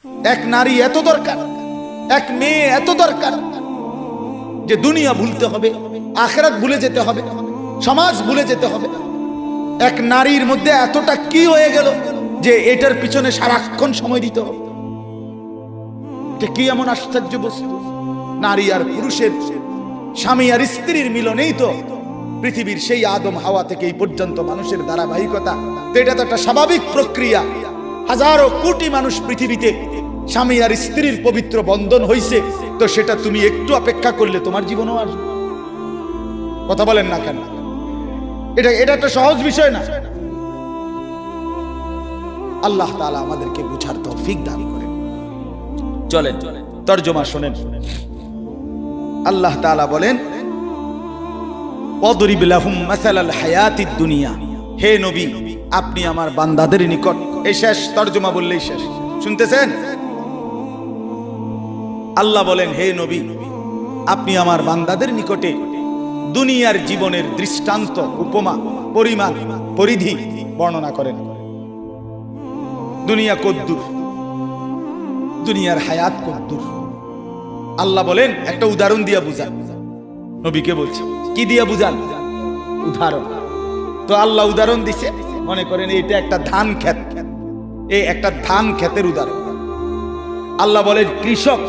এক নারী এত দরকার, এক মেয়ে এত দরকার যে দুনিয়া ভুলতে হবে, আখিরাত ভুলে যেতে হবে, সমাজ ভুলে যেতে হবে। এক নারীর মধ্যে এতটা কি হয়ে গেল যে এটার পিছনে সারাক্ষণ সময় দিতে হবে। এটা কি এমন আশ্চর্য বস্তু! নারী আর পুরুষের, স্বামী আর স্ত্রীর মিলনেই তো পৃথিবীর সেই আদম হাওয়া থেকে এই পর্যন্ত মানুষের ধারাবাহিকতা। তো এটা তো একটা স্বাভাবিক প্রক্রিয়া। হাজারো কোটি মানুষ পৃথিবীতে স্বামী আর স্ত্রীর পবিত্র বন্ধন হইছে, তো সেটা তুমি একটু অপেক্ষা করলে তোমার জীবনও আসবে। কথা বলেন না কেন? এটা একটা সহজ বিষয় না। আল্লাহ তাআলা আমাদেরকে বুঝার তৌফিক দান করেন। চলেন তরজমা শুনেন। আল্লাহ তাআলা বলেন, ওয়াদরিব লাহুম মাসালাল হায়াতিদ দুনিয়া। হে নবী, আপনি আমার বান্দাদের নিকট, এই শেষ তরজমা বললেই শেষ। শুনতেছেন? আল্লাহ বলেন, হে নবী, আপনি আমার বান্দাদের নিকটে দুনিয়ার জীবনের দৃষ্টান্ত, উপমা, পরিমাণ, পরিধি বর্ণনা করেন। দুনিয়া কদ্দুর, দুনিয়ার হায়াত কদ্দুর। আল্লাহ বলেন একটা উদাহরণ দিয়া বুঝান। নবীকে বলছে, কি দিয়া বুঝান? উদাহরণ। তো আল্লাহ উদাহরণ দিছে, মনে করেন এটা একটা ধান ক্ষেত, এই একটা ধান ক্ষেতের উদাহরণ। আল্লাহ বলেন কৃষক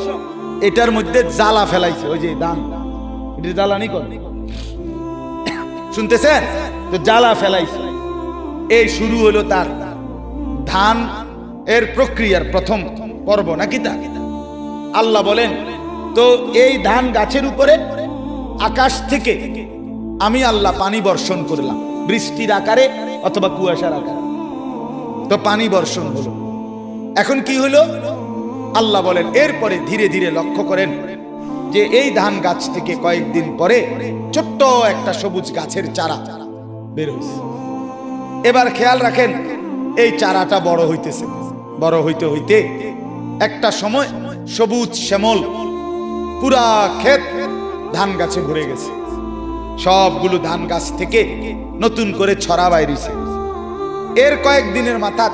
এটার মধ্যে জ্বালা ফেলাইছে, ওই যে ধান, এটা জ্বালানি করে, শুনতেছেন তো? জ্বালা ফেলাইছে। এই শুরু হলো তার ধান এর প্রক্রিয়ার প্রথম পর্ব, নাকি তা? আল্লাহ বলেন, তো এই ধান গাছের উপরে আকাশ থেকে আমি আল্লাহ পানি বর্ষণ করলাম, বৃষ্টির আকারে অথবা কুয়াশার আকারে। তো পানি বর্ষণ হলো। এখন কি হলো? আল্লাহ বলেন এরপরে ধীরে ধীরে লক্ষ্য করেন যে এই ধান গাছ থেকে কয়েকদিন পরে ছোট্ট একটা সবুজ গাছের চারা বের হয়েছে। এবার খেয়াল রাখেন, এই চারাটা বড় হইতেছে। বড় হইতে হইতে একটা সময় সবুজ শ্যামল পুরা ক্ষেত ধান গাছে ভরে গেছে। সবগুলো ধান গাছ থেকে নতুন করে ছড়া বাইরেছে। এর কয়েকদিনের মাথা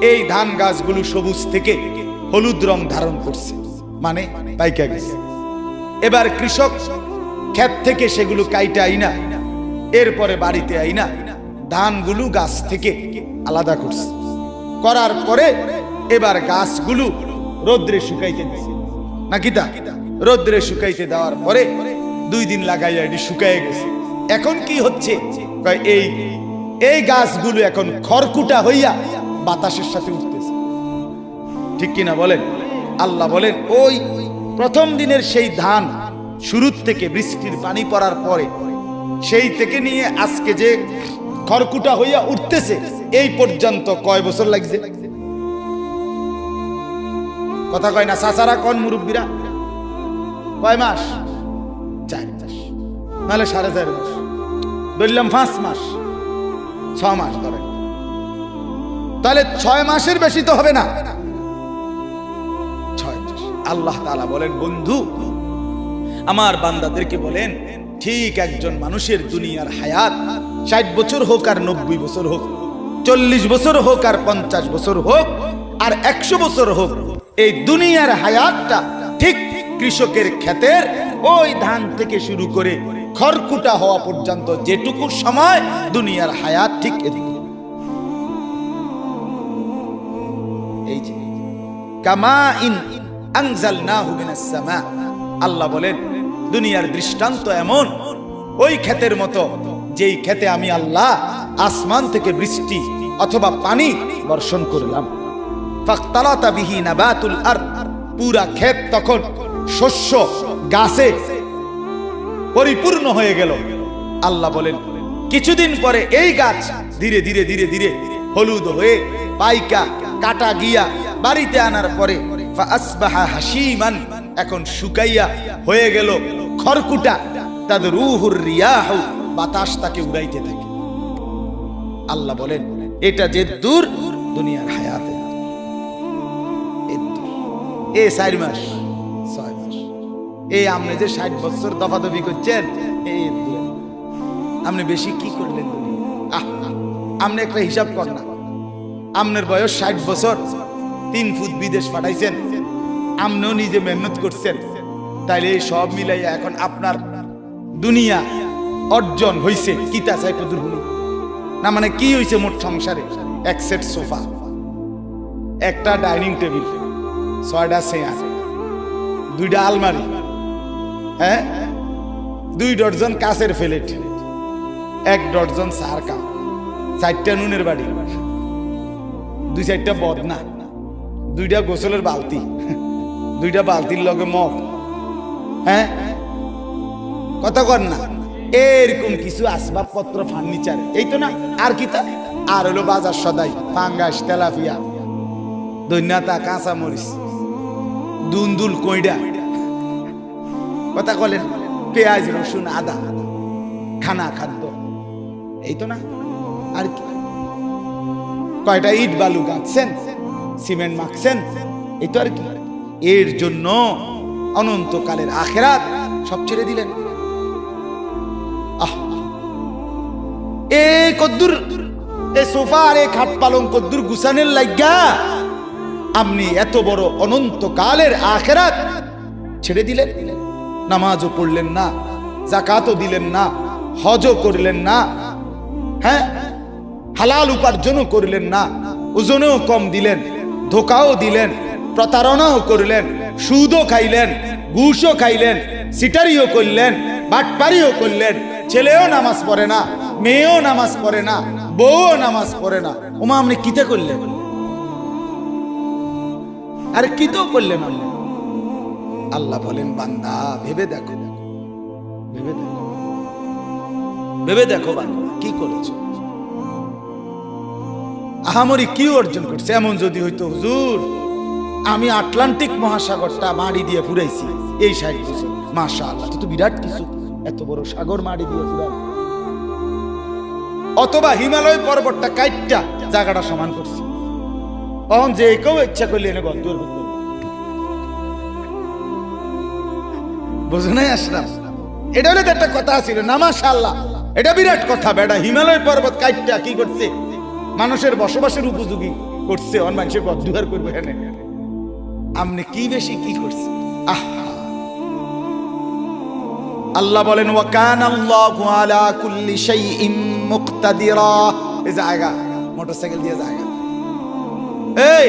এই ধান গাছগুলো সবুজ থেকে হলুদ রং ধারণ করছে, মানে পাইকা গেছে। এবার কৃষক ক্ষেত থেকে সেগুলো কাইটা আইনা এরপরে বাড়িতে আইনা ধানগুলো গাছ থেকে আলাদা করছে। করার পরে এবার গাছগুলো রোদ্রে শুকাইতে দিছে, নাকি তা? রোদ্রে শুকাইতে দেওয়ার পরে 2 দিন লাগাইয়া এটি শুকাইয়ে গেছে। এখন কি হচ্ছে? এই গাছগুলো এখন খড়কুটা হইয়া বাতাসের সাথে উঠতেছে, ঠিক কিনা বলেন? আল্লাহ বলেন ওই প্রথম দিনের সেই ধান শুরুর থেকে বৃষ্টির পানি পড়ার পরে সেই থেকে নিয়ে আজকে যে খড়কুটা হইয়া উঠতেছে, এই পর্যন্ত কয় বছর লাগছে? কথা কয় না চাচারা, কোন মুরব্বীরা? কয় মাস? 4 মাস, নাহলে 4.5 মাস, বললাম 5 মাস, 6 মাস ধরেন। তাহলে 6 মাসের বেশি তো হবে না, 6 মাস। আল্লাহ তাআলা বলেন, বন্ধু আমার বান্দাদেরকে বলেন, ঠিক একজন মানুষের দুনিয়ার হায়াত 60 বছর হোক আর 90 বছর হোক, 40 বছর হোক আর 50 বছর হোক আর 100 বছর হোক, এই দুনিয়ার হায়াতটা ঠিক কৃষকের ক্ষেতের ওই ধান থেকে শুরু করে খড়কুটা হওয়া পর্যন্ত যেটুকু সময় দুনিয়ার হায়াত, ঠিক এদিকে। এই যে কামা ইন আনজালনাহু মিনাস সামা, আল্লাহ বলেন দুনিয়ার দৃষ্টান্ত এমন ওই ক্ষেতের মতো যেই ক্ষেতে আমি আল্লাহ আসমান থেকে বৃষ্টি অথবা পানি বর্ষণ করলাম। ফাখতালাতা বিহি নাবাতুল আরদ, পুরা ক্ষেত তখন শস্য গাছে পরিপূর্ণ হয়ে গেল। আল্লাহ বলেন কিছুদিন পরে এই গাছ ধীরে ধীরে ধীরে ধীরে হলুদ হয়ে পাইকা কাটা গিয়া বাড়িতে আনার পরে ফাসবাহা হাসিমান, এখন শুকাইয়া হয়ে গেল খড়কুটা। তাদরুহুর রিয়াহু, বাতাস তাকে উড়াইতে থাকে। আল্লাহ বলেন এটা যে দূর দুনিয়ার হায়াতে, এ 4 মাস 6 মাস, এই আপনি যে 60 বছর দফাদফি করছেন, এই আপনি বেশি কি করলেন? আপনি একটা হিসাব কর না, আপনার বয়স 60 বছর, 3 ফুট বিদেশ পাঠাইছেন, আপনিও নিজে মেহনত করছেন, তাইলে এই সব মিলাইয়া এখন আপনার দুনিয়া অর্জন হইছে কিতা চাই প্রদুরহুনি না, মানে কি হইছে মোট সংসারে? 1 সেট সোফা, 1টা ডাইনিং টেবিল, 6টা চেয়ার, 2টা আলমারি, হ্যাঁ, 2 ডজন কাঁচের প্লেট, 1 ডজন চার কাপ, 4টা নুনের বাড়ি, 2-4টা বদনা, 2টা গোসলের বালতি, 2টা বালতির লগে মগ, হ্যাঁ, কথা কর না, এরকম কিছু আসবাবপত্র, ফার্নিচার, এই তো না, আর কি তা? আর হলো বাজার সদাই, পাঙ্গাস, তেলাপিয়া, দৈন্যাতা, কাঁচা মরিচ, দুন্দুল, কইডা, কথা বলেন, পেঁয়াজ, রসুন, আদা, খানা খাদ্য, এই তো না, আর কি? কয়টা ইট বালু গাঁথছেন, সিমেন্ট মাখছেন, এই তো আর কি? এর জন্য অনন্তকালের আখিরাত সব ছেড়ে দিলেন। এ কদ্দুর এ সোফা আর এ খাট পালং কদ্দুর গুছানের লাগা আপনি এত বড় অনন্তকালের আখিরাত ছেড়ে দিলেন। নামাজও পড়লেন না, যাকাতও দিলেন না, হজও করলেন না, হ্যাঁ, হালাল উপার্জনও করলেন না, ওজনেও কম দিলেন, ধোকাও দিলেন, প্রতারণাও করলেন, সুদও খাইলেন, ঘুষও খাইলেন, সিটারিও করলেন, বাটপারিও করলেন, ছেলেও নামাজ পড়ে না, মেয়েও নামাজ পড়ে না, বউও নামাজ পড়ে না, ওমা আপনি কিতে করলেন? আরে কিতেও করলেন? আল্লাহ বলেন, বান্দা ভেবে দেখো, ভেবে দেখো, ভেবে দেখো বান্দা কি করেছো, আহামরি কি অর্জন করছে। এমন যদি হইতো, হুজুর আমি আটলান্টিক মহাসাগরটা মাড়ি দিয়ে ফুরাইছি এই 60 বছর, মাশাআল্লাহ, তো বিরাট কিছু, এত বড় সাগর মাড়ি দিয়ে ফুরাই, অথবা হিমালয় পর্বতটা কাইটটা জায়গাটা সমান করছি, অহন যে কেউ ইচ্ছা করলে এনে গদ্দুর করতে, বুঝো নাই আসলাম? এটা হলে তো একটা কথা ছিল না, মাশাআল্লাহ, এটা বিরাট কথা। বেটা হিমালয় পর্বত কাইটটা কি করছে? মানুষের বসবাসের উপযোগী করছে, অন মানুষের গদ্দুর করবে। এনে আপনি কি বেশি কি করছে? আল্লাহ বলেন, ওয়া কানাল্লাহু আলা কুল্লি শাইইন মুকতাদিরা। এই জায়গা মোটরসাইকেল দিয়ে জায়গা, এই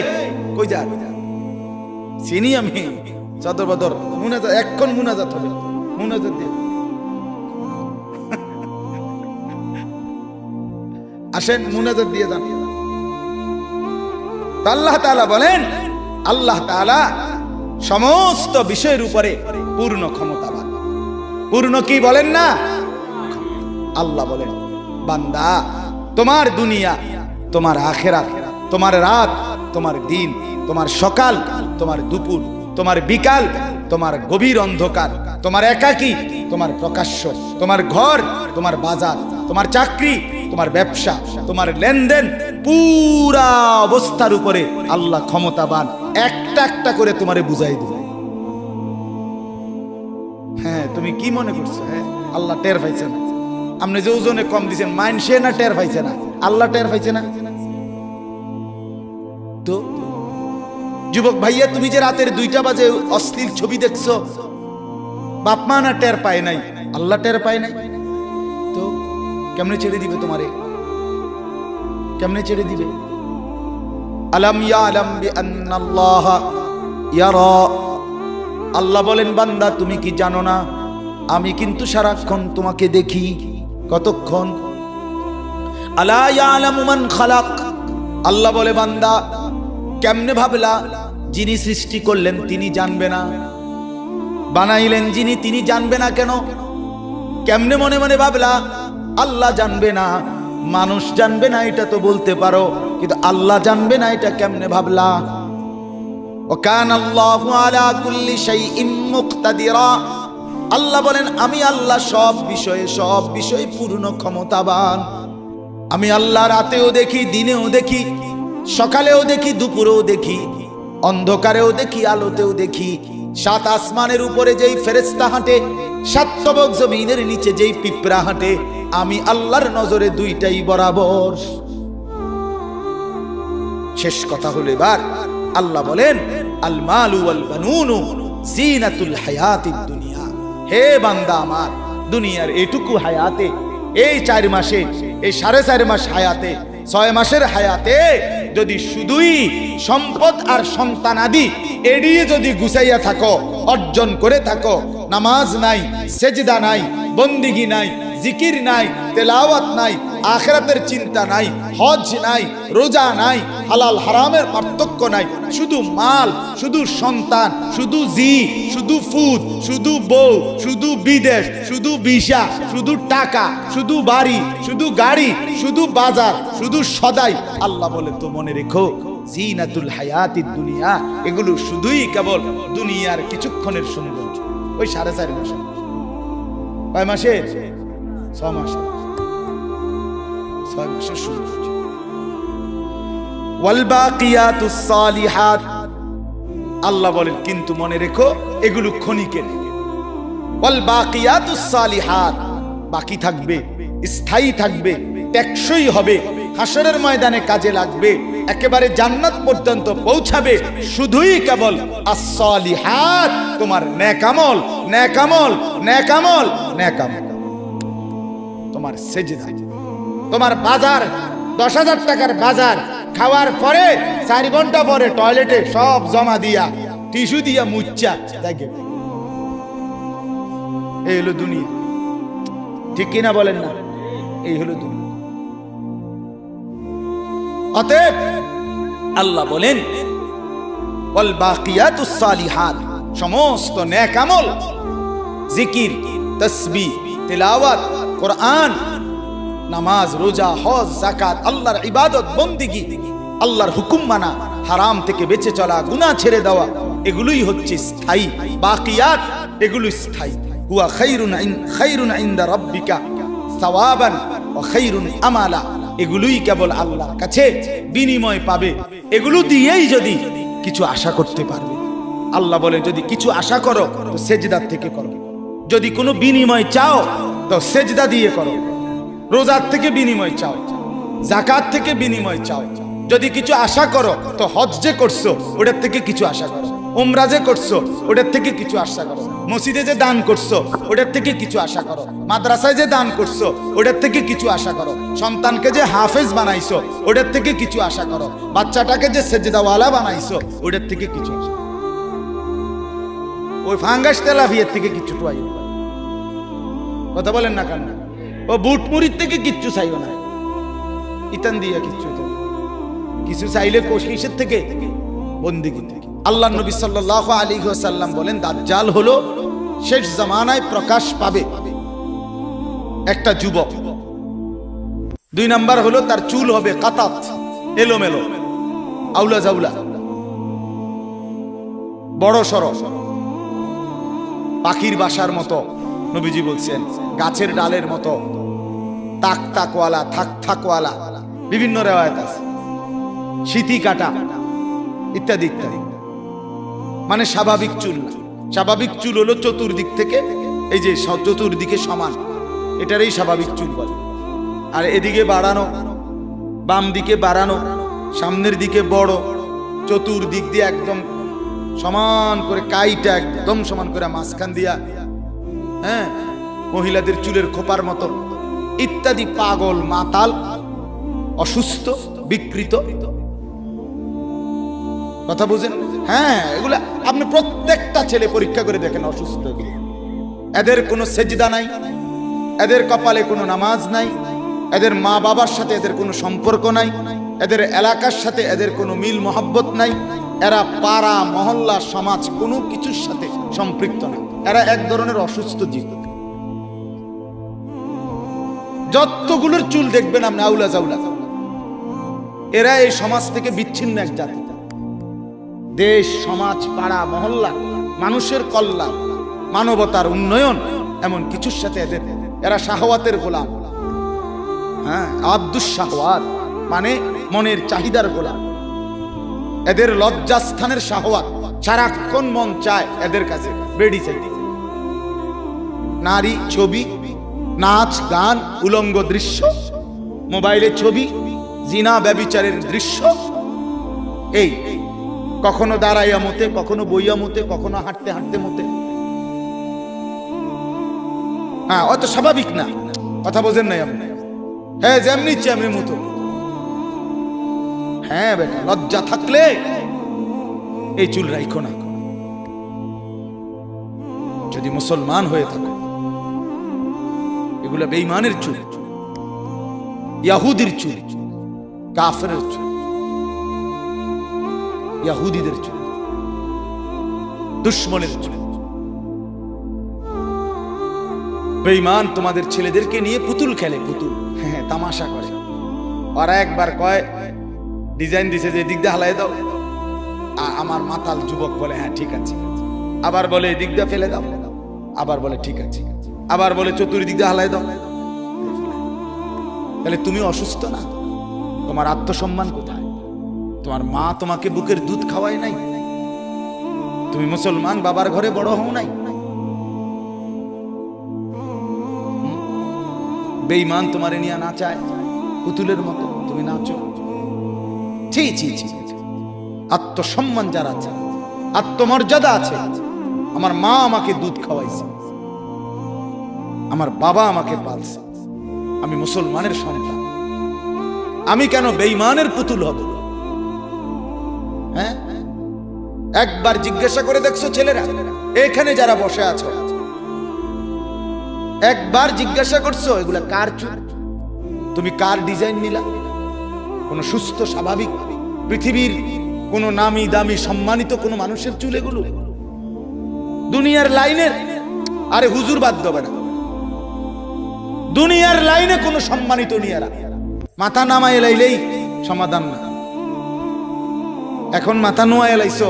কই যা? চিনি আমি, চাদর বদর, মুনাজাত, এখন মুনাজাত হবে, মুনাজাত দিয়ে আসেন, মুনাজাত দিয়ে যান। আল্লাহ তাআলা বলেন, আল্লাহ তাআলা সমস্ত বিষয়ের উপরে পূর্ণ ক্ষমতাবান। পূর্ণ কি বলেন না? আল্লাহ বলেন, বান্দা তোমার দুনিয়া, তোমার আখিরাত, তোমার রাত, তোমার দিন, তোমার সকাল, তোমার দুপুর, তোমার বিকাল, তোমার গভীর অন্ধকার, তোমার একাকী, তোমার প্রকাশ্য, তোমার ঘর, তোমার বাজার, তোমার চাকরি, তোমার ব্যবসা, তোমার লেনদেন, পুরা অবস্থার উপরে আল্লাহ ক্ষমতাবান। একটা একটা করে তোমারে বুঝাই দিবে। হ্যাঁ, তুমি কি মনে করছো? হ্যাঁ, আল্লাহ টের পাইছে না? আপনি যে ওজনে কম দিচ্ছেন, মাইনসে না টের পাইছে না? আল্লাহ টের পাইছে না? তো যুবক ভাইয়া, তুমি যে রাতের 2টা বাজে অশ্লীল ছবি দেখছো, বাপ মা না টের পায় নাই? আল্লাহ টের পায় নাই? তো কেমনে ছেড়ে দিবে তোমারে? কেমনে ছেড়ে দিবে? আলাম ইয়ালাম বিআন্নাল্লাহ ইয়ারা। আল্লাহ বলেন, বান্দা তুমি কি জানো না, আমি কিন্তু সারাক্ষণ তোমাকে দেখি। কতক্ষণ? আলা ইয়ালামু মান খালাক। আল্লাহ বলে, বান্দা কেমনে ভাবলা যিনি সৃষ্টি করলেন তিনি জানবে না? বানাইলেন যিনি, তিনি জানবে না কেন? কেমনে মনে মনে ভাবলা আল্লাহ জানবে না, মানুষ জানবে না, এটা তো বলতে পারো, কিন্তু আল্লাহ জানবে না এটা কেমনে ভাবলা? ওয়া কানাল্লাহু আলা কুল্লি শাইইন মুকতাদিরা। আল্লাহ বলেন, আমি আল্লাহ সব বিষয়ে পূর্ণ ক্ষমতাবান। আমি আল্লাহ রাতেও দেখি, দিনেও দেখি, সকালেও দেখি, দুপুরেও দেখি, অন্ধকারেও দেখি, আলোতেও দেখি। 7 আসমানের উপরে যেই ফেরেশতা হাঁটে, 7 তবক জমিনের নিচে যেই পিঁপড়া হাঁটে, আমি আল্লাহর নজরে 2টাই বরাবর। শেষ কথা হলো, এবার আল্লাহ বলেন আল মালু ওয়াল বানুনু জিনাতুল হায়াতিদ দুনিয়া। হে বান্দা আমার, দুনিয়ার এইটুকু হায়াতে, এই 4 মাসে, এই 4.5 মাস হায়াতে, 6 মাসের হায়াতে যদি শুধুই সম্পদ আর সন্তানাদি এড়িয়ে যদি গুছাইয়া থাকো, অর্জন করে থাকো, নামাজ নাই, সেজদা নাই, বন্দিগি নাই, জিকির নাই, তেলাওয়াত নাই, আখিরাতের চিন্তা নাই, হজ নাই, রোজা নাই, হালাল হারামের পার্থক্য নাই, শুধু মাল, শুধু সন্তান, শুধু শুধু ফুদ, শুধু বউ, শুধু বিদেশ, শুধু ভিসা, শুধু টাকা, শুধু বাড়ি, শুধু গাড়ি, শুধু বাজার, শুধু সদাই। আল্লাহ বলে তো মনে রেখো জিনাতুল হায়াতিদ দুনিয়া, এগুলো শুধুই কেবল দুনিয়ার কিছুক্ষণের সৌন্দর্য। ওই 4.5 মাস, কয় মাসের? 6 মাসের, 6 মাসের সৌন্দর্য। ওয়াল বাকিয়াতুস সালিহাত, আল্লাহ বলেন কিন্তু মনে রেখো এগুলো ক্ষণিকের। ওয়াল বাকিয়াতুস সালিহাত, বাকি থাকবে, স্থায়ী থাকবে, টেকসই হবে, হাসরের ময়দানে কাজে লাগবে, একেবারে জান্নাত পর্যন্ত পৌঁছাবে, শুধুই কেবল as-সালিহাত, তোমার নেক আমল, নেক আমল, নেক আমল, নেক আমল। তোমার সেজদা, তোমার বাজার, 10,000 টাকার বাজার খাওয়ার পরে 4 ঘন্টা পরে টয়লেটে সব জমা দিয়া, টিস্যু দিয়া মুচ্ছা দেখে, এই হলো দুনিয়া। ঠিক কিনা বলেন না? এই হলো দুনিয়া। অতএব আল্লাহ বলেন ওয়াল বাকিয়াতুস সালিহাত, সমস্ত নেক আমল, জিকির, তাসবিহ, তিলাওয়াত, কোরআন, নামাজ, রোজা, হজ, যাকাত, আল্লাহর ইবাদত, বন্দেগী, আল্লাহর হুকুম মানা, হারাম থেকে বেঁচে চলা, গুনাহ ছেড়ে দেওয়া, এগুলোই হচ্ছে স্থায়ী। বাকিয়াত এগুলো স্থায়ী। হুয়া খায়রুন ইনদা রাব্বিকা সাওয়াবান ওয়া খায়রুন আমালা, এগুলোই কেবল আল্লাহর কাছে বিনিময় পাবে। এগুলো দিয়েই যদি কিছু আশা করতে পারবে। আল্লাহ বলে যদি কিছু আশা করো তো সেজদার থেকে করো, যদি কোনো বিনিময় চাও তো সেজদা দিয়ে করো, রোজার থেকে বিনিময় চাও, যাকাত থেকে বিনিময় চাও, যদি কিছু আশা করো তো হজ যে করছো ওটার থেকে কিছু আশা করো, উমরা যে করছো ওটার থেকে কিছু আশা করো, মসজিদে যে দান করছো ওটার থেকে কিছু আশা করো, মাদ্রাসায় যে দান করছো ওটার থেকে কিছু আশা করো, সন্তানকে যে হাফেজ বানাইছো ওটার থেকে কিছু আশা করো, বাচ্চাটাকে যে সেজদাওয়ালা বানাইছো ওটার থেকে কিছু আশা করো। ওই ফাঙ্গাস তেলাফিয়ার থেকে কিছু টুয়াই, কথা বলেন না কেন? ও বুট মুড়ির থেকে কিচ্ছু চাইও না, ইতান দিয়া কিচ্ছু, কিছু চাইলে কোশিশের থেকে, বন্দেগী থেকে। আল্লাহ নবী সাল্লাল্লাহু আলাইহি ওয়াসাল্লাম বলেন দাজ্জাল হলো শেষ জামানায় প্রকাশ পাবে একটা যুবক। 2 নাম্বার হলো তার চুল হবে কাতাত, এলোমেলো, আউলা জাউলা, বড় সড়, পাখির বাসার মতো, নবীজি বলছেন গাছের ডালের মতো, তাক তাকওয়ালা, থাক থাকওয়ালা, বিভিন্ন রিওয়ায়াত আছে, শীতি কাটা ইত্যাদি ইত্যাদি। মানে স্বাভাবিক চুল না। স্বাভাবিক চুল হলো চতুর্দিক থেকে, এই যে চতুর্দিকে সমান, এটারই স্বাভাবিক চুল বলে। আর এদিকে বাড়ানো, বাম দিকে বাড়ানো, সামনের দিকে বড়, চতুর্দিক দিয়ে একদম সমান করে, কাইটা একদম সমান করে মাঝখান দিয়া, হ্যাঁ, মহিলাদের চুলের খোপার মতো ইত্যাদি। পাগল, মাতাল, অসুস্থ, বিকৃত, কথা বুঝেন? হ্যাঁ, এগুলা আপনি প্রত্যেকটা ছেলে পরীক্ষা করে দেখেন, অসুস্থ। এদের কোনো সেজদা নাই, এদের কপালে কোনো নামাজ নাই, এদের মা বাবার সাথে এদের কোনো সম্পর্ক নাই, এদের এলাকার সাথে এদের কোনো মিল মহব্বত নাই, এরা পাড়া মহল্লা সমাজ কোনো কিছুর সাথে সম্পৃক্ত না। এরা এক ধরনের অসুস্থ জীব। যতগুলোর চুল দেখবেন আপনি আউলা জাউলা, এরা এই সমাজ থেকে বিচ্ছিন্ন এক জাতি। দেশ, সমাজ, পাড়া মহল্লা, মানুষের কল্যাণ, মানবতার উন্নয়ন, এমন কিছুর সাথে এদের, এরা শাহওয়াতের গোলাম। হ্যাঁ, আব্দুস শাহওয়াত মানে মনের চাহিদার গোলাম। এদের লজ্জাস্থানের শাহওয়াত, সারাক্ষণ মন চায় এদের কাছে বেড়ি চাইতে, নারী, ছবি, নাচ, গান, উলঙ্গ দৃশ্য, মোবাইলে ছবি, জিনা ব্যভিচারের দৃশ্য, এই কখনো দাঁড়াইয়া মতে, কখনো বইয়া মতে, কখনো হাঁটতে হাঁটতে মতে। হ্যাঁ, অত স্বাভাবিক না, কথা বোঝেন নাই আপনি? হ্যাঁ, যেমনি ইচ্ছে এমনি মতো। হ্যাঁ বেটা, লজ্জা থাকলে এই চুল রাখো না। যদি মুসলমান হয়ে থাকো, এগুলা বেঈমানের চুল, ইয়াহুদির চুল, কাফেরের চুল, ইয়াহুদিদের চুল, দুশ্মনের চুল। বেঈমান তোমাদের ছেলেদেরকে নিয়ে পুতুল খেলে, পুতুল, হ্যাঁ, তামাশা করে। ওরা একবার কয়, ডিজাইন দিছে যে দিক দিয়ে হালাই দাও, আমার মাতাল যুবক বলে হ্যাঁ ঠিক আছে, আবার বলে এদিক দিয়ে ফেলে দাও, আবার বলে ঠিক আছে, আবার বলে চতুর্দিক দিয়ে হালাই দাও। তাহলে তুমি অসুস্থ না? তোমার আত্মসম্মান কোথায়? তোমার মা তোমাকে বুকের দুধ খাওয়ায় নাই? তুমি মুসলমান বাবার ঘরে বড় হও নাই? বেঈমান তোমারে নিয়ে নাচায় পুতুলের মতো, তুমি নাচো। ছি ছি ছি। আত্মসম্মান যার আছে, আত্মমর্যাদা আছে, আমার মা আমাকে দুধ খাওয়াইছে, আমার বাবা আমাকে পালছে, আমি মুসলমানের সন্তান, আমি কেন বেঈমানের পুতুল হব? হ্যাঁ, একবার জিজ্ঞাসা করে দেখছো ছেলেরা, এখানে যারা বসে আছো, একবার জিজ্ঞাসা করছো এগুলা কার চুল? তুমি কার ডিজাইন নিলা? কোন সুস্থ স্বাভাবিক পৃথিবীর কোন নামি দামি সম্মানিত কোন মানুষের চুল এগুলো? দুনিয়ার লাইনের, আরে হুজুর বাদ দেবে না, দুনিয়ার লাইনে কোন সম্মানিত নিয়ারা মাথা নামায় এলাইলেই সমাধান না। এখন মাথা নোয়া এলাইছো,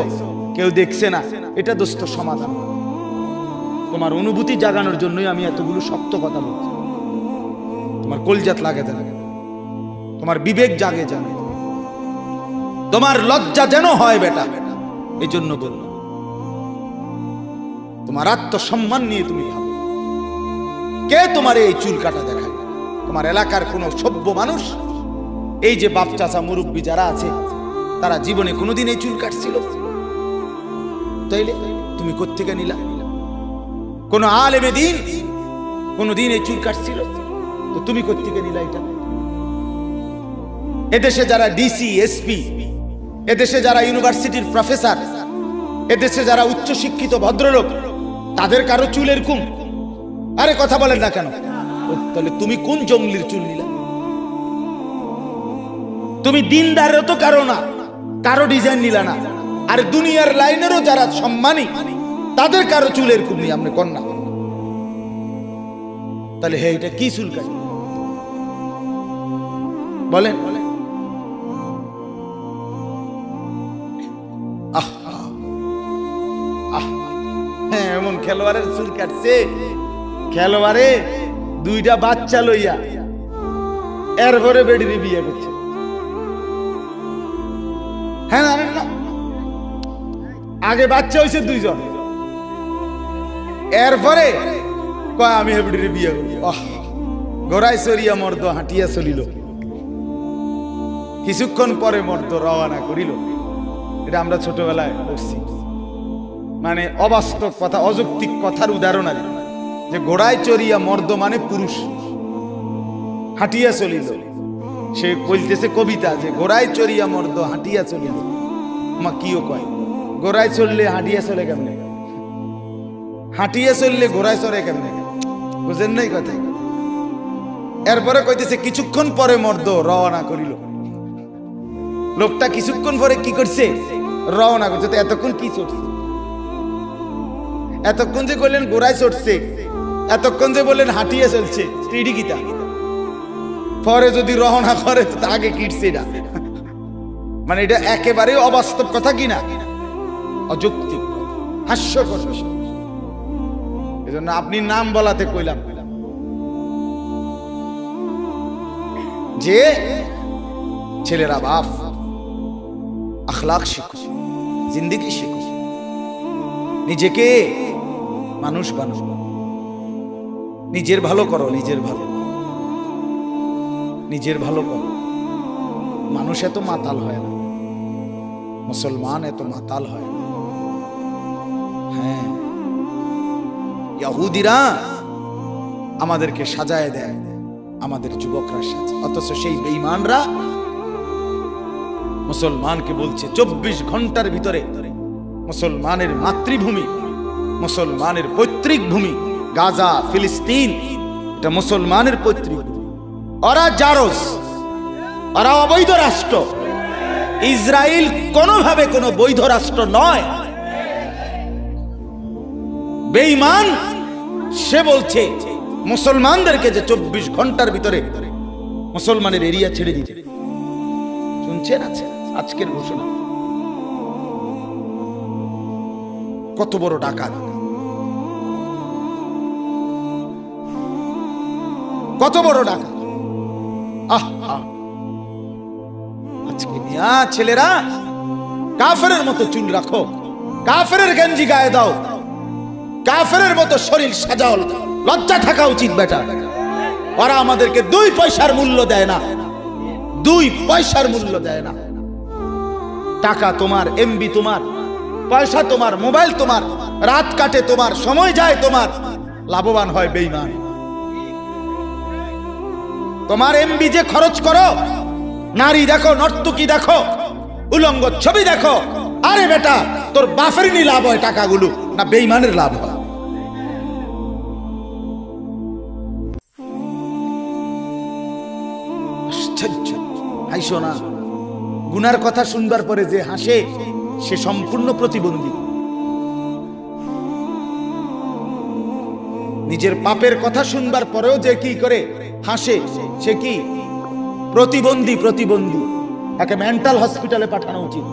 কেউ দেখছে না, এটা দোস্ত সমাধান। তোমার অনুভূতি জাগানোর জন্যই আমি এতগুলো শক্ত কথা বলছি। তোমার কলজাত লাগে যেন, তোমার বিবেক জাগে যেন, তোমার লজ্জা যেন হয় বেটা, এই জন্য বলল। তোমার আত্মসম্মান নিয়ে তুমি ভাবো, কে তোমার এই চুল কাটা দেখায়? তোমার এলাকার কোন সভ্য মানুষ, এই যে বাপ চাচা মুরব্বী যারা আছে, তারা জীবনে কোনোদিন এই চুল কাটছিল? তাইলে তুমি কোত্থেকে নিলা? কোন আলেমে দিন কোনদিন এই চুল কাটছিল? তো তুমি কোত্থেকে নিলা এটা? এদেশে যারা ডিসি, এসপি, এদেশে যারা ইউনিভার্সিটির প্রফেসর, এদেশে যারা উচ্চ শিক্ষিত ভদ্রলোক, তাদের কারো চুল এরকম? আরে কথা বলেন না কেন? তাহলে তুমি কোন জঙ্গলির চুল নিলা? তুমি দিনদারেরও তো কারো না, কারো ডিজাইন নিলা না। আর দুনিয়ার লাইনেরও যারা সম্মানী, তাদের কারো চুল এরকম নিয়ে আপনি কন্যা। তাহলে হে, এটা কি চুল কাটি বলেন? হ্যাঁ, এমন খেলোয়াড়ের চুল কাটছে, খেলোয়াড়ে দুইটা বাচ্চা লইয়া এরপরে বেডিরে বিয়ে করছে। হ্যাঁ, না, আগে বাচ্চা হয়েছে দুইজন, এরপরে কয় আমি হেবড়িরে বিয়ে করি। ঘোড়ায় চড়িয়া মর্দ হাঁটিয়া চলিল, কিছুক্ষণ পরে মর্দ রওনা করিল। এটা আমরা ছোটবেলায় পড়ছি, মানে অবাস্তব কথা, অযৌক্তিক কথার উদাহরণ আছে যে ঘোড়ায় চড়িয়া মর্দ মানে পুরুষ, হাঁটিয়া চলিল। সে বলতেছে কবিতা যে ঘোড়ায় চড়িয়া মর্দ হাঁটিয়া চলিল। মা কিও কয়, ঘোড়ায় চললে হাঁটিয়া চলে কেমনে? হাঁটিয়া চললে ঘোড়ায় চড়ে কেমনে? বুঝেন নাই কথা? এরপরে কইতেছে কিছুক্ষণ পরে মর্দ রওনা করিল। লোকটা কিছুক্ষণ পরে কি করছে? রওনা করছে। তো এতক্ষণ কি চড়ছে? এতক্ষণ যে বললেন ঘোড়ায় চড়ছে, এতক্ষণ যে বললেন হাঁটিয়ে চলছে, স্ত্রী গীতা পরে যদি রওনা করে তো আগে কিটছে। এটা মানে এটা একেবারে অবাস্তব কথা কিনা, অযৌক্তিক, হাস্যকর বিষয়। এই জন্য আপনি নাম বলাতে কইলাম যে ছেলেরা বাপ আখলাক শিখো, জিন্দেগি শিখো, নিজেকে মানুষ বানাও, নিজের ভালো করো, নিজের ভালো করো। মানুষ এত মাতাল হয় না, মুসলমান এত মাতাল হয়। হ্যাঁ, ইহুদিরা আমাদেরকে সাজায় দেয়, আমাদের যুবকরা সাজায়, অথচ সেই বেঈমানরা মুসলমানকে বলছে 24 ঘন্টার ভিতরে মুসলমানের মাতৃভূমি, মুসলমানের পৈতৃক ভূমি গাজা, ফিলিস্তিন, এটা মুসলমানের পৈতৃক ভূমি। ওরা জারজ, ওরা অবৈধ রাষ্ট্র। ইসরায়েল কোনোভাবে কোনো বৈধ রাষ্ট্র নয়। বেঈমান সে বলছে মুসলমানদেরকে যে 24 ঘন্টার ভিতরে মুসলমানের এরিয়া ছেড়ে দিতে। শুনছেন আজকের ঘোষণা? কত বড় ডাকাত, কত বড় ডাকাত! আজকে মিয়া ছেলেরা কাফেরের মতো চুল রাখো, কাফেরের গেঞ্জি গায়ে দাও, কাফেরের মতো শরীর সাজাও, লজ্জা থাকা উচিত বেটা। ওরা আমাদেরকে 2 পয়সার মূল্য দেয় না, 2 পয়সার মূল্য দেয় না। টাকা তোমার, এমবি তোমার, পয়সা তোমার, মোবাইল তোমার, রাত কাটে তোমার, সময় যায় তোমার, লাভবান হয় বেঈমান। তোমার এমবি যে খরচ করো, নারী দেখো, নর্তকী দেখো, উলঙ্গ ছবি দেখো, আরে বেটা তোর বাফেরই লাভ হয় টাকাগুলো, না বেঈমানের লাভ হয়? হাসো না। গুনার কথা শুনবার পরে যে হাসে সে সম্পূর্ণ প্রতিবন্ধী। নিজের পাপের কথা শুনবার পরেও যে কি করে হাসে সে কি প্রতিবন্ধী। প্রতিবন্ধী তাকে মেন্টাল হসপিটালে পাঠানো উচিত,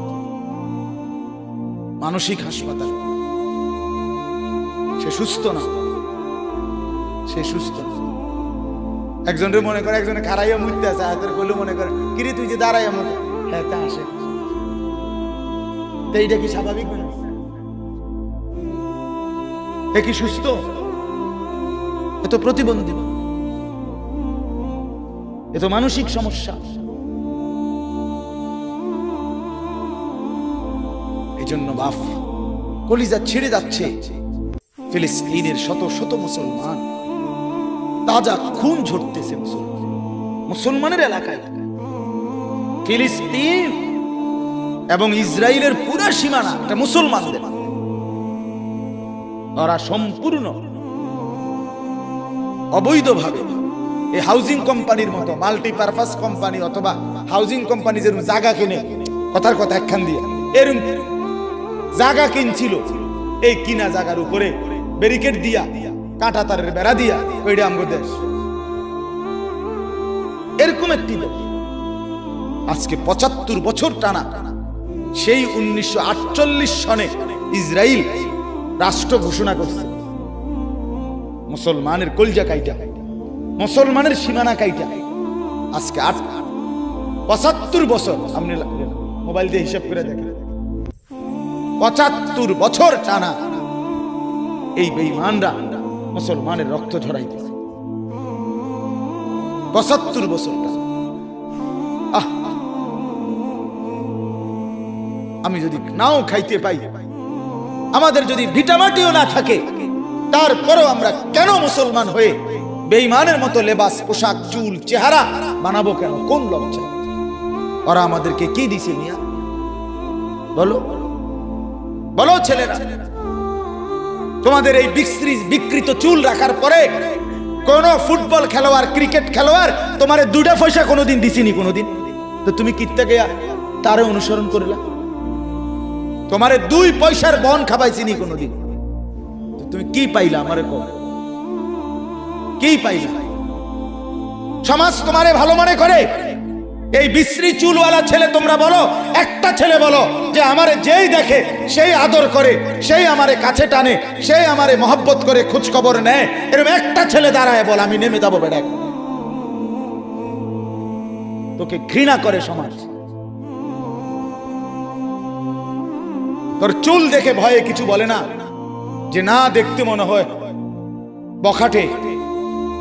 মানসিক হাসপাতাল। সে সুস্থ না, সে সুস্থ না। একজনের মনে করে একজনে খারাইয়া মুখতে আছে, হাতের কইলে মনে করে কিরে তুই যে দাঁড়াইয়া মুখ, হ্যাঁ তা আসে। এইটা কি স্বাভাবিক না? এ কি সুস্থ? এ তো প্রতিবন্ধী, এ তো মানসিক সমস্যা। এই জন্য বাপ কলিজা ছিঁড়ে যাচ্ছে। ফিলিস্তিনের শত শত মুসলমান, তাজা খুন ঝরতেছে মুসলমানের এলাকায়। ফিলিস্তিন এবং ইসরায়েলের পুরা সীমানা এটা মুসলমানদের। ওরা সম্পূর্ণ অবৈধভাবে এই হাউজিং কোম্পানির মতো মাল্টিপারপাস কোম্পানি অথবা হাউজিং কোম্পানি যেরকম জায়গা কিনে, কথার কথা একখান দিয়ে এরকম জায়গা কিনছিল, এই কিনা জায়গার উপরে ব্যারিকেড দিয়া, কাঁটা তারের বেড়া দিয়া, ওইটা আমাদের দেশ। এরকম একটি দেশ আজকে 75 বছর টানা, সেই 1948 সনে ইসরায়েল রাষ্ট্র ঘোষণা করছে। মুসলমানের কলজা কাইটা, মুসলমানের সীমানা কাইটা আজকে 75 বছর। আপনি মোবাইল দিয়ে হিসাব করে দেখেন, 75 বছর টানা এই বেঈমানরা মুসলমানের রক্ত ঝরাইতেছে। 75 বছর টানা। আমি যদি নাও খাইতে পাই, আমাদের যদি ভিটামাটিও না থাকে, তারপরেও আমরা কেন মুসলমান হয়ে বেঈমানের মতো লেবাস, পোশাক, চুল, চেহারা বানাবো কেন? কোন লজ্জা? ওরা আমাদেরকে কি দিছে মিয়া? বলো বলো ছেলেরা, তোমাদের এই বিকৃত চুল রাখার পরে কোন ফুটবল খেলোয়াড়, ক্রিকেট খেলোয়াড় তোমার 2টা পয়সা কোনোদিন দিছিনি? কোনোদিন তো তুমি কিত্তা গিয়া তারে অনুসরণ করলা? তোমারে 2 পয়সার বন খাবাইছিনি কোনোদিন? তুমি কি পাইলা? আমারে কও, কি পাইলা? সমাজ তোমারে ভালো মনে করে। এই বিশ্রী চুলওয়ালা ছেলে তোমরা বলো, একটা ছেলে বলো যে আমারে যেই দেখে সেই আদর করে, সেই আমারে কাছে টানে, সেই আমারে মহব্বত করে, খোঁজ খবর নেয়। এরকম একটা ছেলে দাঁড়ায় বল আমি নেমে যাবো বেটা। তোকে ঘৃণা করে সমাজ। তোর চুল দেখে ভয়ে কিছু বলে না, যে না দেখতে মনে হয় বখাটে,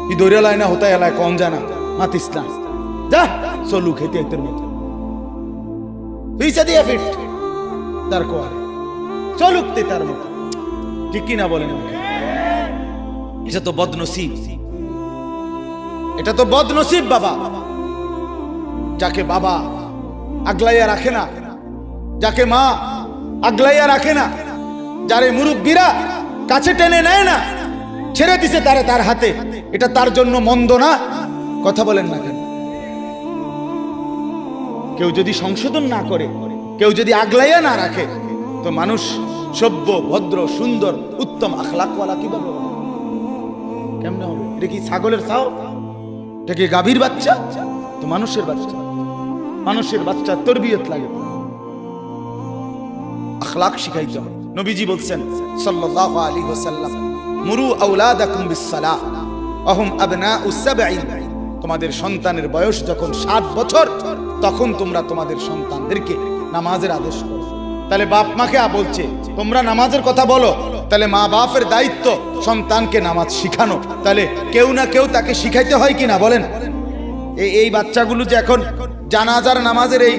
কি দৌড়ে লায় না হতে এলায় কম জানা মাতিস না, যা চলু খেতে তোর মতো। তার কোয়ারে, চলুক তে তার মতো। ঠিক কিনা বলেন? এটা তো বদনসিব, এটা তো বদনসিব বাবা, যাকে বাবা আগলাইয়া রাখে না, যাকে মা আগলাইয়া রাখে না, যারে মুরব্বীরা কাছে টেনে নেয় না, ছেড়ে দিছে তারে তার হাতে, এটা তার জন্য মন্দ না? কথা বলেন না কেন? কেউ যদি সংশোধন না করে, কেউ যদি আগলাইয়া না রাখে, তো মানুষ সভ্য, ভদ্র, সুন্দর, উত্তম আখলাকওয়ালা কিভাবে হবে? কেমনে হবে? এটা কি ছাগলের ছাও? এটা কি গাভীর বাচ্চা? তো মানুষের বাচ্চা, মানুষের বাচ্চা তরবিয়ত লাগে, আখলাক শিখাইতে হবে। নবীজি বলছেন সাল্লাল্লাহু আলাইহি ওয়াসাল্লাম, মুরু আওলাদাকুম বিসসালাহ ওয়া হুম আবনাউ সাবঈন, তোমাদের সন্তানের বয়স যখন 7 বছর, তখন তোমরা তোমাদের সন্তানদেরকে নামাজের আদেশ করো। তাহলে বাপ মাকে বলছে তোমরা নামাজের কথা বলো, তাহলে মা বাপের দায়িত্ব সন্তানকে নামাজ শিখানো। তাহলে কেউ না কেউ তাকে শিখাইতে হয় কিনা বলেন? এই বাচ্চাগুলো যে এখন জানাজার নামাজের এই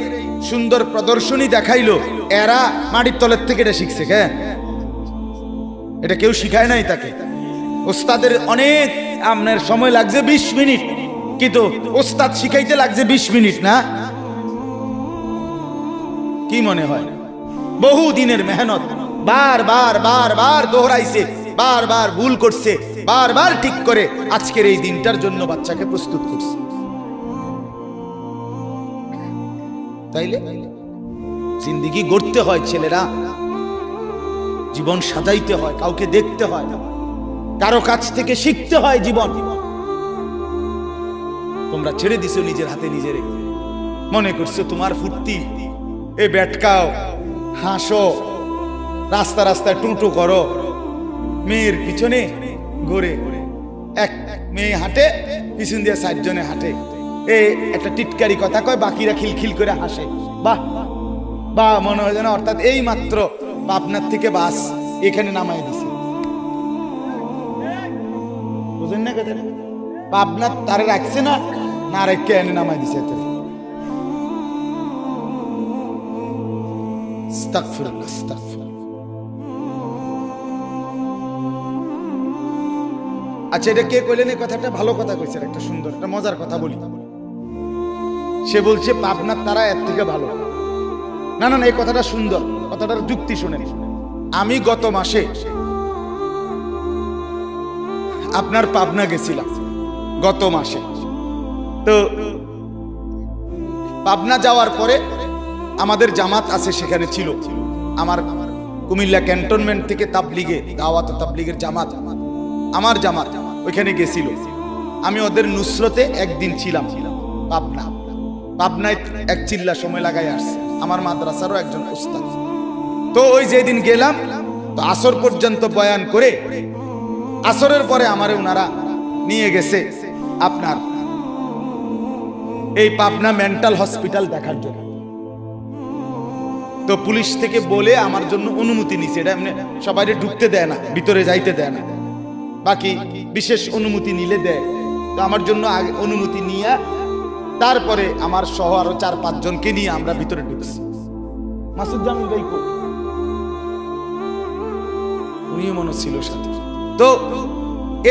সুন্দর প্রদর্শনী দেখাইলো, এরা মাটির তলের থেকে এটা শিখছে। কেন? এটা কেউ শিখায় নাই তাকে। ওস্তাদের অনেক আপনার সময় লাগছে 20 মিনিট, কিন্তু ওস্তাদ শিখাইতে লাগছে 20 মিনিট না? কি মনে হয়? বহু দিনের মেহনত, বারবার বারবার দোহরাইছে, বারবার ভুল করছে, বারবার ঠিক করে আজকের এই দিনটার জন্য বাচ্চাকে প্রস্তুত করছে। তাইলে জিন্দেগি গড়তে হয় ছেলেরা, জীবন সাজাইতে হয়, কাউকে দেখতে হয়, কারো কাছ থেকে শিখতে হয় জীবন। তোমরা ছেড়ে দিছো নিজের হাতে নিজেরে, মনে করছো তোমার ফুর্তি, এ ব্যাটকাও, হাসো, রাস্তা রাস্তায় টুটু করো, মেয়ের পিছনে ঘুরে, এক মেয়ে হাঁটে, পিছন দিয়ে 4 জনে হাঁটে, এ একটা টিটকারি কথা কয়, বাকিরা খিলখিল করে হাসে। বাহ বা মনে হয় যেন অর্থাৎ এই মাত্র আপনার থেকে বাস এখানে নামাই দিছে। বুঝেন না কথা? আপনার তারে রাখছে না, না রেখে এনে নামাই দিছে। আস্তাগফিরুল্লাহ, আস্তাগফিরুল্লাহ। আচ্ছা, এটা কে কইলেন এই কথাটা? ভালো কথা কইছেন, একটা সুন্দর, একটা মজার কথা বলি। সে বলছে পাবনার তারা এর থেকে ভালো। না না না, এই কথাটা সুন্দর, কথাটার যুক্তি শুনেন। আমি গত মাসে আপনার পাবনা গেছিলাম, গত মাসে। তো পাবনা যাওয়ার পরে আমাদের জামাত আছে, সেখানে ছিল আমার কুমিল্লা ক্যান্টনমেন্ট থেকে তাবলিগে, দাওয়াত তাবলিগের জামাত, আমার জামাত ওইখানে গেছিল। আমি ওদের নুসরতে একদিন ছিলাম পাবনায়, এক চিল্লা সময় লাগাই আসছে, আমার মাদ্রাসারও একজন উস্তাদ। তো ওই যেদিন গেলাম, তো আসর পর্যন্ত বয়ান করে আসরের পরে আমারে ওনারা নিয়ে গেছে আপনার এই পাবনা মেন্টাল হসপিটাল দেখার জন্য। তো পুলিশ থেকে বলে আমার জন্য অনুমতি নিছে, এটা এমনি সবাই ঢুকতে দেয় না, ভিতরে যাইতে দেয় না, বাকি বিশেষ অনুমতি নিলে দেয়। তো আমার জন্য অনুমতি নিয়ে তারপরে আমার সহ আরো 4-5 জনকে নিয়ে আমরা ভিতরে ঢুকছি। মাসুদ জামিল ভাই উনিও মনে ছিল সাথে। তো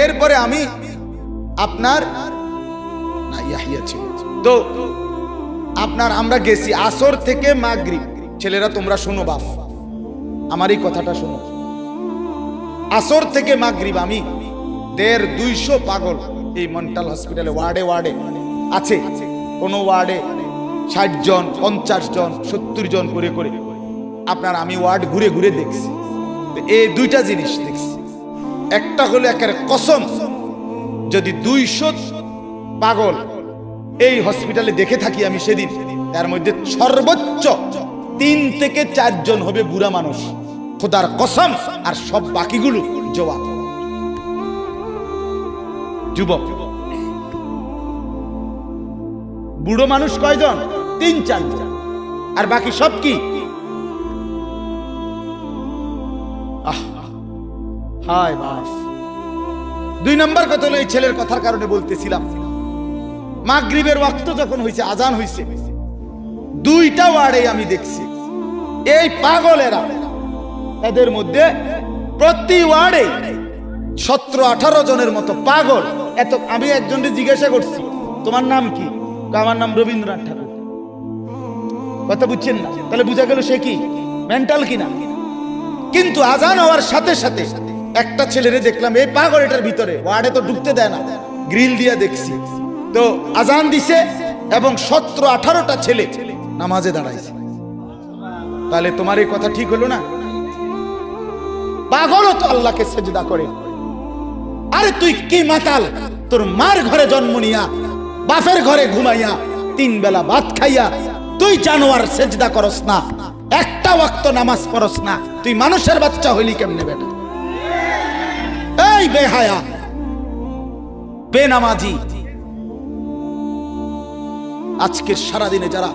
এরপরে আমি আপনার না ইয়াহিয়া ছিল। তো আপনার আমরা গেছি আসর থেকে মাগরিব। ছেলেরা তোমরা শোনো, বাপ আমার এই কথাটা শোনো। আসর থেকে মাগরিব আমি 150-200 পাগল এই মেন্টাল হসপিটালে ওয়ার্ডে ওয়ার্ডে আছে। কোন ওয়ার্ডে 60 জন, 50 জন, 70 জন করে করে আপনার আমি ওয়ার্ড ঘুরে ঘুরে দেখছি। এই 2টা জিনিস দেখছি। একটা হলো একের কসম, যদি 200 পাগল এই হসপিটালে দেখে থাকি আমি সেদিন, তার মধ্যে সর্বোচ্চ 3 থেকে 4 জন হবে বুড়া মানুষ, খোদার কসম। আর সব বাকিগুলো জওয়ান যুবক। বুড়ো মানুষ কয়জন? 3-4 জন। আর বাকি সব কি? হায় বাস। 2 নম্বর কথা হলো, এই ছেলের কথার কারণে বলতেছিলাম, মাগরিবের ওয়াক্ত যখন হয়েছে, আজান হয়েছে, 2টা ওয়ার্ডে আমি দেখছি এই পাগলেরা, এদের মধ্যে প্রতি ওয়ার্ডে 17-18 জনের মতো পাগল। এত আমি একজনকে জিজ্ঞাসা করছি, তোমার নাম কি? আমার নাম রবীন্দ্রনাথ ঠাকুর। কথা বুঝছেন না? তাহলে বুঝা গেল সে কি মেন্টাল কিনা। কিন্তু আজান হওয়ার সাথে সাথে একটা ছেলেরে দেখলাম এই পাগলেটার ভিতরে, ওয়ার্ডে তো ঢুকতে দেয় না, গ্রিল দিয়ে দেখছি তো আজান দিছে এবং 17-18টা ছেলে নামাজে দাঁড়াইছে। তাহলে তোমার এই কথা ঠিক হলো না? পাগলও তো আল্লাহকে সেজদা করে। আরে তুই কি মাতাল, তোর মার ঘরে জন্ম নিয়া বাপের ঘরে ঘুমাইয়া 3 বেলা ভাত খাইয়া তুই জানোয়ার সেজদা করস না, একটা ওয়াক্ত নামাজ পড়স না, তুই মানুষের বাচ্চা হইলি কেমনে বেটা? এই বেহায়া বেনামাজি, আজকের সারাদিনে যারা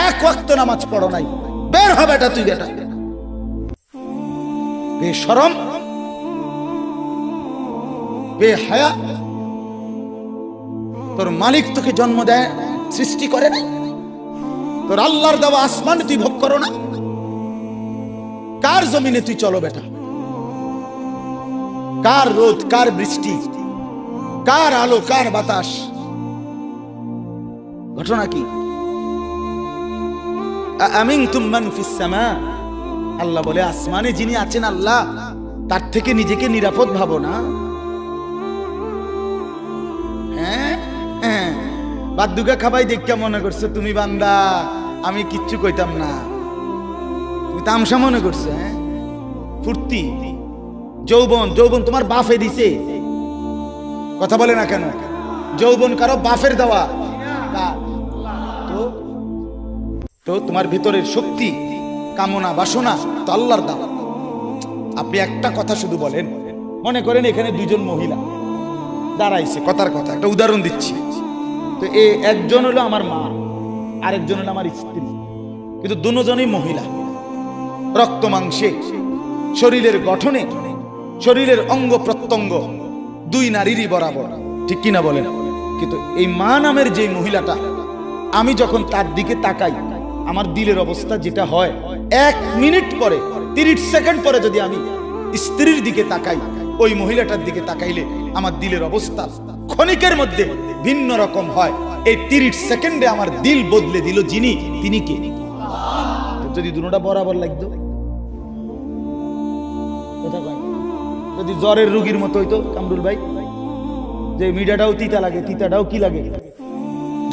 এক ওয়াক্ত নামাজ পড়ো নাই, বের হবে এটা তুই বেটা। বেশরম বেহায়া, তোর মালিক তোকে জন্ম দেয়, সৃষ্টি করে না? তোর আল্লাহর দেওয়া আসমান তুই ভোগ করো না? কার জমিনে তুই চলো বেটা? কার রোদ, কার বৃষ্টি, কার আলো, কার বাতাস? ঘটনা কি? আমিনতুম মান ফিস সামা, আল্লাহ বলে আসমানে যিনি আছেন আল্লাহ, তার থেকে নিজেকে নিরাপদ ভাবো না? হ্যাঁ, বাদুকা খাবাই দেখা মনে করছো তুমি বান্দা, আমি কিচ্ছু কইতাম না, তুমি তামসা মনে করছো? হ্যাঁ, ফুর্তি যৌবন, যৌবন তোমার বাপে দিছে। কথা বলে না কেন? যৌবন কারো বাপের দেওয়া? তো তোমার ভিতরের শক্তি, কামনা, বাসনা তো আল্লাহর দেওয়া। আপনি একটা কথা শুধু বলেন, মনে করেন এখানে 2 জন মহিলা দাঁড়াইছে, কথার কথা একটা উদাহরণ দিচ্ছি, তো একজন হলো আমার মা, আরেকজন হলো আমার স্ত্রী, কিন্তু দুজনই মহিলা, রক্ত মাংসে, শরীরের গঠনে, শরীরের অঙ্গ প্রত্যঙ্গ 2 নারীরই বরাবর, ঠিক কিনা বলেন? কিন্তু এই মা নামের যে মহিলাটা, আমি যখন তার দিকে তাকাই, আমার দিলের অবস্থা যেটা হয়, 1 মিনিট পরে 30 সেকেন্ড পরে যদি আমি স্ত্রীর দিকে তাকাই, ওই মহিলাটার দিকে তাকাইলে আমার দিলের অবস্থা ক্ষণিকের মধ্যে ভিন্ন রকম হয়। এই 30 সেকেন্ডে আমার দিল বদলে দিল যিনি, তিনি কে? যদি দুটোটা বরাবর লাগতো, যদি জ্বরের রোগীর মতো হইতো কামরুল ভাই, যে মিঠাটাও তিতা লাগে, তিতাটাও কি লাগে,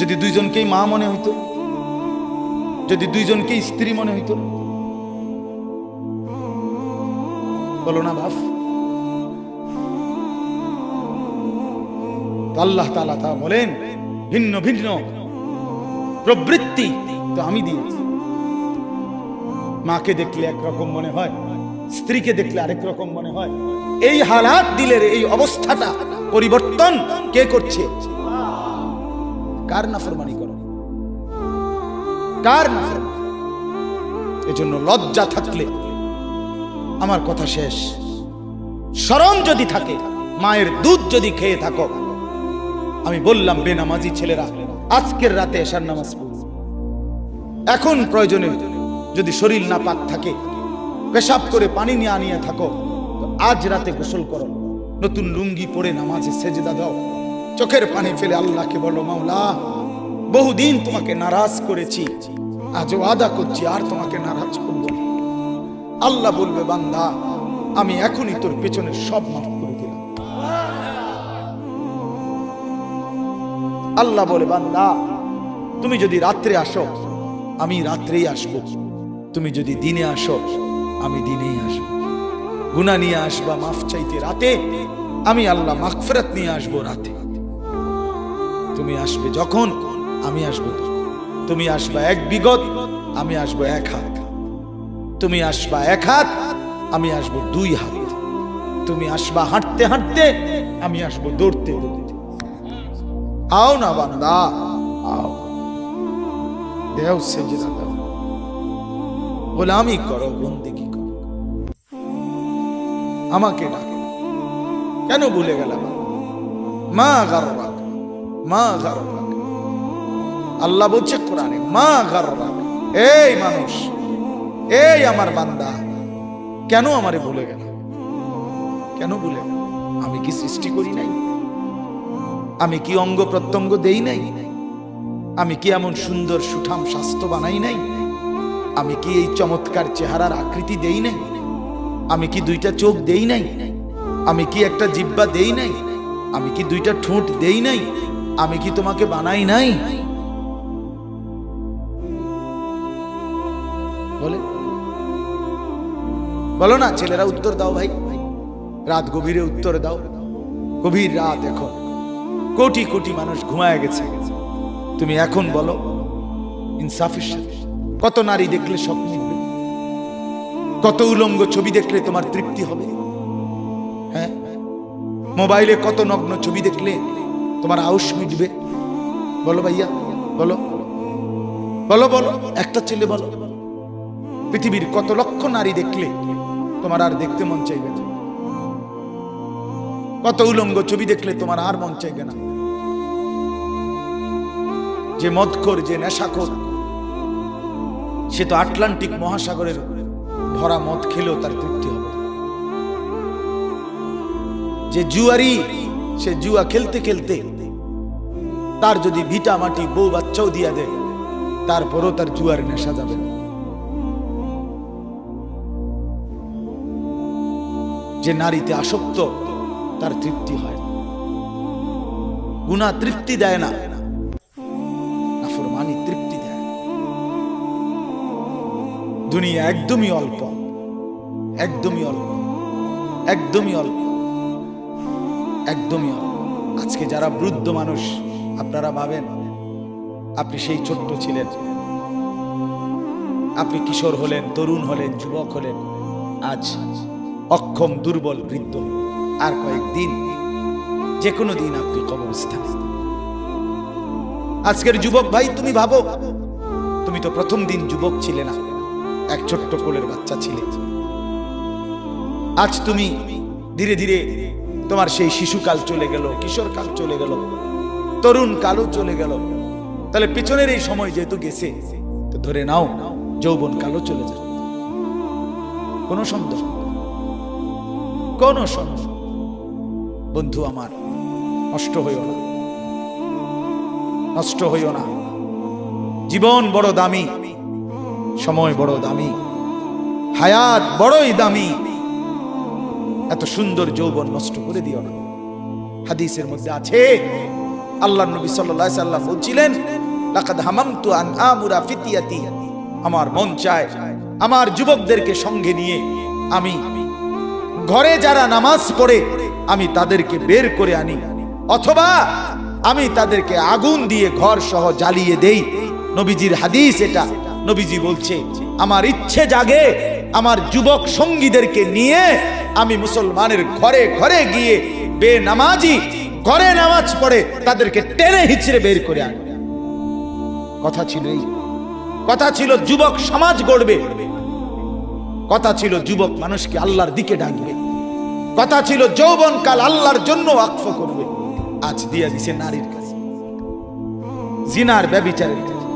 যদি 2 জনকেই মা মনে হইতো, যদি 2 জনকেই স্ত্রী মনে হইতো, বলো না বাপ? আল্লাহ তাআলা তা বলেন, ভিন্ন ভিন্ন প্রবৃত্তি তো আমি দিয়েছি। মাকে দেখলে একরকম মনে হয়, স্ত্রীকে দেখলে আরেক রকম মনে হয়। এই হালাত, দিলের এই অবস্থাটা পরিবর্তন কে করছে? কার নাফরমানি করো? কার নাফরমানি? এজন্য লজ্জা থাকলে, আমার কথা শেষ, শরম যদি থাকে, মায়ের দুধ যদি খেয়ে থাকো, আমি বললাম বেনামাজি ছেলেরা আজকের রাতে এশার নামাজ পড়ো। এখন প্রয়োজনে যদি শরীর না পাক থাকে, পেশাব করে পানি নিয়ে আনিয়ে থাকো, তো আজ রাতে গোসল করো, নতুন লুঙ্গি পরে নামাজে সেজদা দাও, চোখের পানি ফেলে আল্লাহকে বলো, মাওলা বহুদিন তোমাকে নারাজ করেছি, আজ ওয়াদা করছি আর তোমাকে নারাজ করব না। আল্লাহ বলবে, বান্দা আমি এখনই তোর পেছনের সব মাফ করে দিলাম। আল্লাহ বলে, বান্দা তুমি যদি রাত্রে আসো, আমি রাত্রেই আসবো, তুমি যদি দিনে আসো, আমি দিনেই আসবো। গুনাহ নিয়ে আসবা মাফ চাইতে রাতে, আমি আল্লাহ মাগফিরাত নিয়ে আসবো রাতে। তুমি আসবে যখন, আমি আসবো তখন। তুমি আসবা 1 বিগত, আমি আসবো 1 হাত। তুমি আসবা 1 হাত, আমি আসবো 2 হাত। তুমি আসবা হাঁটতে হাঁটতে, আমি আসবো দৌড়তে দৌড়তে। আও না বান্দা, আও, দেও সেজদা দাও, গোলামি করো, বন্দেগী করো, আমাকে ডাকো। কেন ভুলে গেলাম? মা গাররাক, মা গাররাক। আল্লাহ বলছে কোরআনে, মা গাররাক, এই মানুষ এই আমার বান্দা, কেন আমারে ভুলে গেল? কেন ভুলে গেল? আমি কি সৃষ্টি করি নাই? আমি কি অঙ্গ প্রত্যঙ্গ দেই নাই? আমি কি এমন সুন্দর সুঠাম স্বাস্থ্য বানাই নাই? আমি কি এই চমৎকার চেহারার আকৃতি দেই নাই? আমি কি দুইটা চোখ দেই নাই? আমি কি একটা জিহ্বা দেই নাই? আমি কি দুইটা ঠোঁট দেই নাই? আমি কি তোমাকে বানাই নাই? বলে বলো না ছেলেরা, উত্তর দাও ভাই। রাত গভীরে উত্তর দাও। গভীর রাত, এখন কোটি কোটি মানুষ ঘুমায় গেছে। তুমি এখন বলো ইনসাফের সাথে, কত নারী দেখলে স্বপ্ন মিলবে? কত উলঙ্গ ছবি দেখলে তোমার তৃপ্তি হবে? হ্যাঁ, মোবাইলে কত নগ্ন ছবি দেখলে তোমার আউশ মিটবে? বলো ভাইয়া, বলো বলো বলো, একটা ছেলে বলো। পৃথিবীর কত লক্ষ নারী দেখলে তোমার আর দেখতে মন চাইবে না? কত উলঙ্গ ছবি দেখলে তোমার আর মন চাইবে না? যে মদখোর, যে নেশাখোর, সে তো আটলান্টিক মহাসাগরের ভরা মদ খেলেও তার তৃপ্তি হবে। যে জুয়ারি, সে জুয়া খেলতে খেলতে তার যদি ভিটা মাটি বউ বাচ্চাও দিয়া দেয়, তারপরও তার জুয়ার নেশা যাবে না। যে নারীতে আসক্ত, তার তৃপ্তি হয়। গুনাহ তৃপ্তি দেয় না, নাফরমানি তৃপ্তি দেয়। দুনিয়া একদমই অল্প, একদমই অল্প, একদমই অল্প, একদমই অল্প। আজকে যারা বৃদ্ধ মানুষ, আপনারা ভাবেন আপনি সেই ছোট্ট ছিলেন, আপনি কিশোর হলেন, তরুণ হলেন, যুবক হলেন, আজ অক্ষম, দুর্বল, বৃদ্ধ। আর কয়েকদিন, যে কোনো দিন আপনি কবরস্থানে। আজকের যুবক ভাই, তুমি ভাবো, তুমি তো প্রথম দিন যুবক ছিলে না, এক ছোট্ট কোলের বাচ্চা ছিলে। আজ তুমি ধীরে ধীরে তোমার সেই শিশুকাল চলে গেল, কিশোরকাল চলে গেল, তরুণ কালও চলে গেল। তাহলে পিছনের এই সময় যেহেতু গেছে, তো ধরে নাও যৌবন কালও চলে যাবে। কোনো সন্দেহ, কোনো সন্দেহ। বন্ধু আমার, নষ্ট হইও না, নষ্ট হইও না। জীবন বড় দামি, সময় বড় দামি, হায়াত বড়ই দামি। এত সুন্দর যৌবন নষ্ট করে দিও না। হাদিসের মধ্যে আছে, আল্লাহর নবী সাল্লাল্লাহু আলাইহি সাল্লাম বলছিলেন, লাকাদ হামামতু আন আমুরা ফিতিয়াতি, আমার মন চায় আমার যুবকদেরকে সঙ্গে নিয়ে আমি ঘরে যারা নামাজ পড়ে আমি তাদেরকে বের করে আনি, অথবা আমি তাদেরকে আগুন দিয়ে ঘর সহ জ্বালিয়ে দেই। নবীজির হাদিস এটা। নবীজি বলছে, আমার ইচ্ছে জাগে আমার যুবক সঙ্গীদেরকে নিয়ে আমি মুসলমানের ঘরে ঘরে গিয়ে বেনামাজি ঘরে নামাজ পড়ে তাদেরকে টেনে হিচড়ে বের করে আনি। কথা ছিল এই, কথা ছিল যুবক সমাজ গড়বে, কথা ছিল যুবক মানুষকে আল্লাহর দিকে ডাকবে, কথা ছিল যৌবনকাল আল্লাহর জন্য ওয়াকফ করবে। আজ দিয়া দিছে নারীর কাছে, জিনার, ব্যভিচারের কাছে,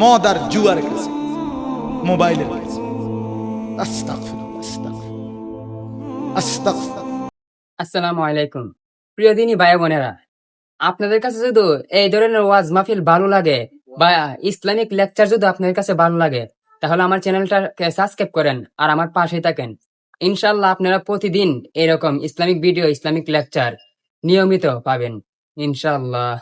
মদ আর জুয়ার কাছে, মোবাইলের কাছে। আস্তাগফিরুল্লাহ, আস্তাগফিরুল্লাহ, আস্তাগফিরুল্লাহ। আসসালামু আলাইকুম প্রিয় দিনী ভাই বোনেরা, আপনাদের কাছে যদি এই ধরনের ওয়াজ মাহফিল ভালো লাগে বা ইসলামিক লেকচার যদি আপনাদের কাছে ভালো লাগে, তাহলে আমার চ্যানেলটাকে সাবস্ক্রাইব করেন আর আমার পাশে থাকেন। ইনশাআল্লাহ আপনারা প্রতিদিন এরকম ইসলামিক ভিডিও, ইসলামিক লেকচার নিয়মিত পাবেন ইনশাআল্লাহ।